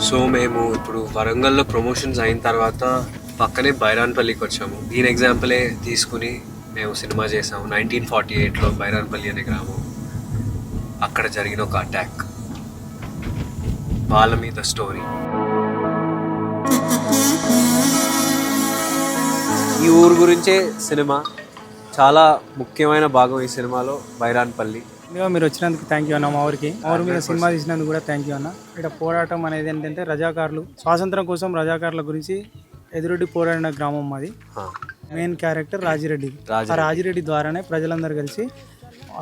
So మేము ఇప్పుడు వరంగల్లో ప్రమోషన్స్ అయిన తర్వాత పక్కనే బైరాన్పల్లికి వచ్చాము. దీని ఎగ్జాంపులే తీసుకుని మేము సినిమా చేసాము. 1948లో బైరాన్పల్లి అనే గ్రామం, అక్కడ జరిగిన ఒక అటాక్, వాళ్ళ మీద స్టోరీ. ఈ ఊరు గురించే సినిమా, చాలా ముఖ్యమైన భాగం ఈ సినిమాలో బైరాన్పల్లి. మీరు వచ్చినందుకు థ్యాంక్ యూ అన్న. మా ఊరికి మీద సినిమా తీసినందుకు కూడా థ్యాంక్ యూ అన్న. ఇక్కడ పోరాటం అనేది ఏంటంటే రజాకారులు, స్వాతంత్రం కోసం రజాకారుల గురించి ఎదురొడ్డి పోరాడిన గ్రామం మాది. Main character Rajireddy. ఆ రాజిరెడ్డి ద్వారానే ప్రజలందరూ కలిసి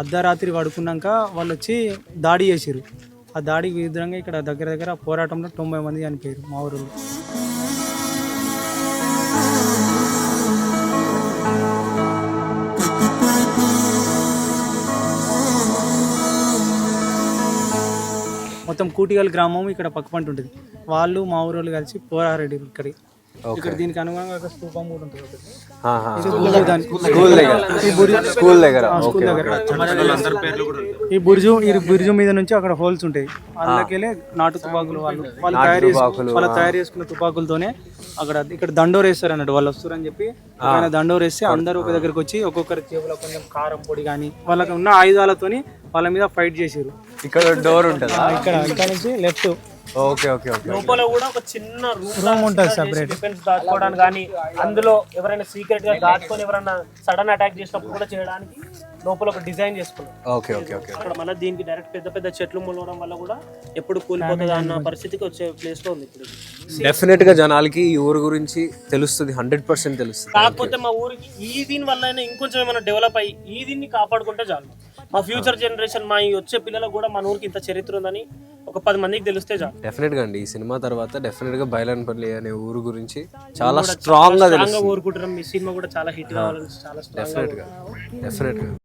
అర్ధరాత్రి పడుకున్నాక వాళ్ళు వచ్చి దాడి చేసారు. ఆ దాడికి విధంగా ఇక్కడ దగ్గర దగ్గర పోరాటంలో 90 మంది చనిపోయారు మా ఊరిలో. మొత్తం కూటిగల్ గ్రామం ఇక్కడ పక్కపంట ఉంటుంది. వాళ్ళు మా ఊరోళ్ళు కలిసి పోరారెడ్డి ఇక్కడికి. ఇక్కడ దీనికి అనుగుణంగా ఒక స్తూపం కూడా ఉంటుంది. ఈ బుర్జు మీద నుంచి అక్కడ హోల్స్ ఉంటాయి. అందులోకెళ్ళి నాటు తుపాకులు వాళ్ళు తయారు చేసుకున్న తుపాకులతోనే ఇక్కడ దండోరు వేస్తారు అన్నట్టు. వాళ్ళు వస్తారని చెప్పి ఆయన దండోరు వేస్తే అందరూ ఒక దగ్గరకు వచ్చి ఒక్కొక్కరి చేతిలో కొంచెం కారం పొడి కానీ వాళ్ళకి ఉన్న ఆయుధాలతోని వాళ్ళ మీద ఫైట్ చేసారు. ఇక్కడ డోర్ ఉంటుంది, ఇక్కడ నుంచి లెఫ్ట్ లోపల కూడా ఒక చిన్న రూమ్ ఉంటుంది సెపరేట్, డిఫెన్స్ దాచుకోవడానికి కానీ అందులో ఎవరైనా సీక్రెట్ గా దాచుకొని ఎవరైనా సడన్ అటాక్ చేసినప్పుడు కూడా చేయడానికి లోపల ఒక డిజైన్ చేసుకున్నాం. అక్కడ మళ్ళీ దీనికి డైరెక్ట్ పెద్ద పెద్ద చెట్లు మొలవడం వల్ల కూడా ఎప్పుడు కూలిపోతుంది అన్న పరిస్థితికి వచ్చే ప్లేస్ లో ఉంది. ఇప్పుడు డెఫినెట్ గా జనాలకి ఈ ఊరు గురించి తెలుస్తుంది, 100% తెలుస్తుంది. కాకపోతే మా ఊరికి ఈ దీని వల్ల ఇంకొంచెం ఏమైనా డెవలప్ అయ్యి ఈ దీన్ని కాపాడుకుంటే చాలు. మా ఫ్యూచర్ జనరేషన్, మా వచ్చే పిల్లలకు కూడా మన ఊరికి ఇంత చరిత్ర ఉందని ఒక 10 మందికి తెలిస్తే చాలు. డెఫినెట్ గా అండి, ఈ సినిమా తర్వాత డెఫినెట్ గా బైరాన్పల్లి అనే ఊరు గురించి చాలా స్ట్రాంగ్ గా కోరుకుంటున్నాం. మీ సినిమా కూడా చాలా హిట్ కావాలని చాలా డెఫినెట్ గా